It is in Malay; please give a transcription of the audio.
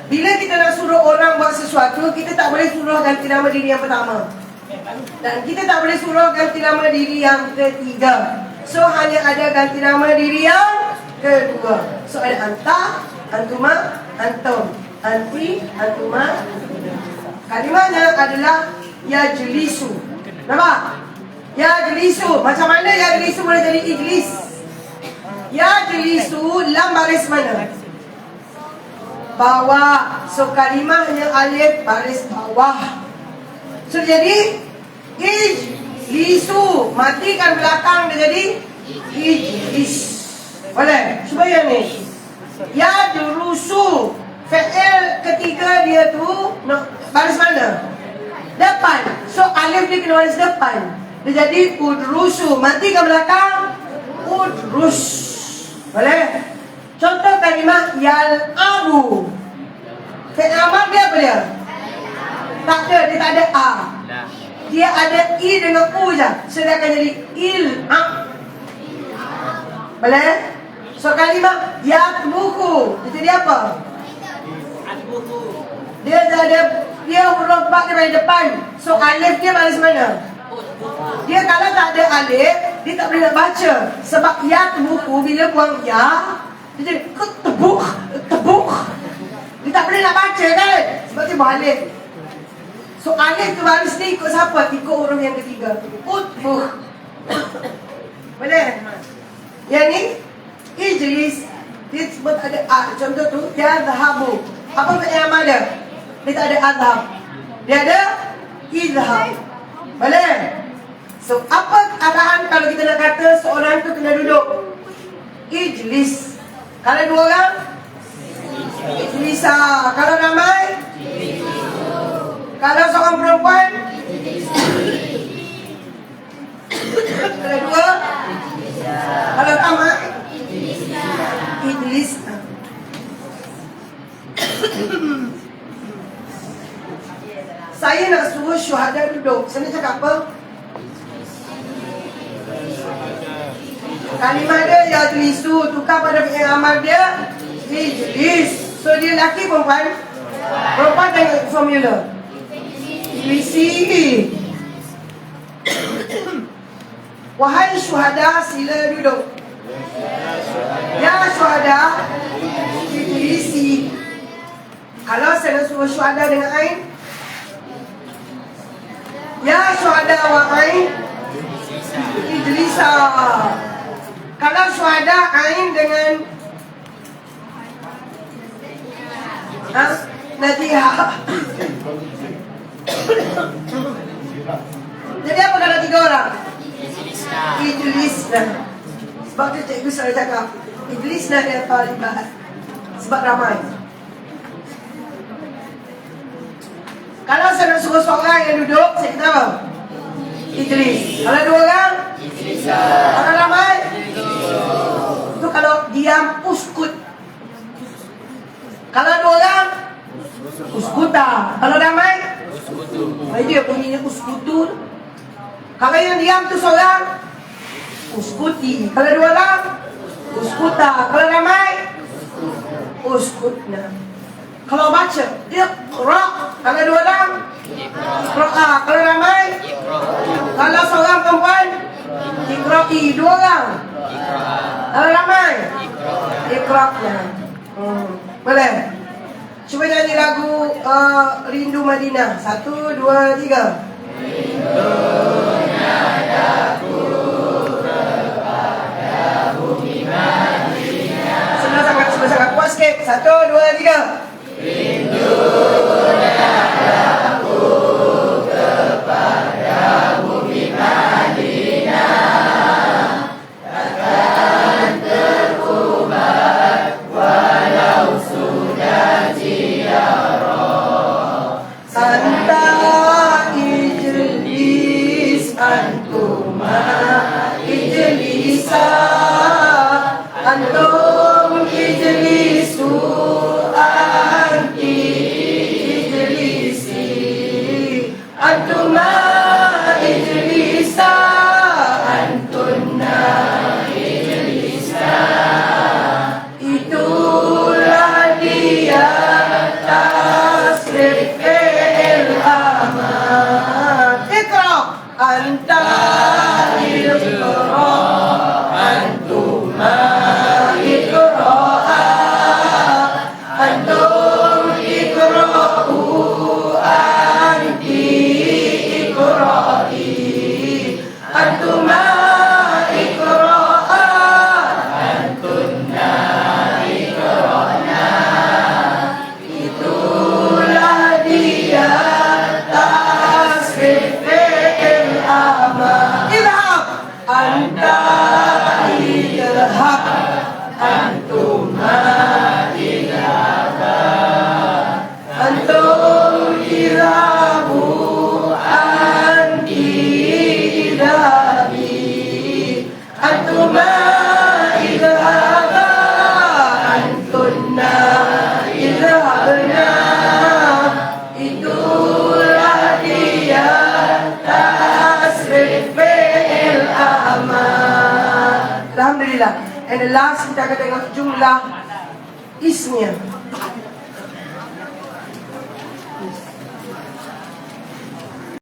bila kita nak suruh orang buat sesuatu, kita tak boleh suruh ganti nama diri yang pertama. Dan kita tak boleh suruh ganti nama diri yang ketiga. So hanya ada ganti nama diri yang kedua. So ada anta, antuma, antum, anti, antuma. Kalimahnya adalah yajlisu. Nampak? Yajlisu. Macam mana yajlisu boleh jadi ijlis? Yajlisu lam baris mana? Bawah. So kalimahnya alif baris bawah. So jadi ijlisu. Matikan belakang dia jadi ijlis. Boleh? Cuba yang ni. Yadrusu. Fi'il ketiga dia tu baris mana? Depan. So alif dia kena baris depan. Dia jadi udrusu. Matikan belakang udrus. Boleh? Contoh kalimah yal'abu. Fi'il amar dia apa dia? Tak ada, dia tak ada a. Dia ada i dengan u je. So dia akan jadi il-a. Boleh? So kalimah yatbuku. Dia jadi apa? Dia huruf ba dia dari depan. So alif dia baris mana? Dia kalau tak ada alif, dia tak boleh nak baca. Sebab ya buku bila buang ya, dia jadi tebuk. Dia tak boleh nak baca kan? Sebab dia buang alif. So alif tu baris dia ikut siapa? Ikut huruf yang ketiga. Utbuh. Boleh? Yang ni ijlis. Dia sebut ada a. Contoh tu yadhabu. Apa fi'il amal dia? Dia tak ada adhab. Dia ada idhab. Boleh? So, apa arahan kalau kita nak kata seorang tu kena duduk? Ijlis. Kalau dua orang? Ijlisa. Kalau ramai? Kalau seorang perempuan? Kalau dua? Kalau ramai? Ijlis. Saya nak suruh syuhada duduk. Saya nak cakap apa? Kalimah dia yajlisu. Tukar pada fi'il amal dia ijlis. So dia lelaki perempuan? Perempuan tengok formula. Ijlisi. Wahai syuhada, sila duduk. Ya syuhada, ijlisi. Kalau saya nak suruh syuhada dengan ain, ya syuhada wa ain ijlisa. Kalau syuhada ain dengan Nadiha. Jadi apa kalau tiga orang? Ijlisna. Sebab tu cikgu selalu cakap ijlisna dia talibat. Sebab ramai. Kalau saya nak suruh seorang yang duduk, saya kata apa? Ijlis. Kalau dua orang? Ijlisa. Kalau ramai? Itu kalau diam, uskut. Kalau dua orang? Uskuta. Kalau ramai? Uskutu. Dia bunyinya uskutu. Kalau yang diam tu seorang? Uskuti. Kalau dua orang? Uskuta. Kalau ramai? Uskutna. Kalau baca, iqra. Kalau dua orang, iqra. Kalau ramai, kalau seorang perempuan, iqra'i. Dua orang, kalau ramai, iqra'na. Boleh? Cuba nyanyi lagu Rindu Madinah. 1, 2, 3. Rindunya daku kepada bumi Madinah. Senang sangat puas sikit. 1, 2, 3. Rindunya daku kepada bumi Madinah, takkan terubah walau sudah ziarah. Anta ijlis antuma ijlisa, antum ijlisu Antum ikra'u anti ikra'i Antuma ikra'a Antunna ikra'na Itulah dia tasrif fi'il amar Idhab Anta idhab Antuma idhaba Antum idhabu Anti idhabi Antuma idhaba Antunna idhabna Itulah dia tasrif fi'il amar Alhamdulillah. And the last kita akan tengok jumlah ismnya.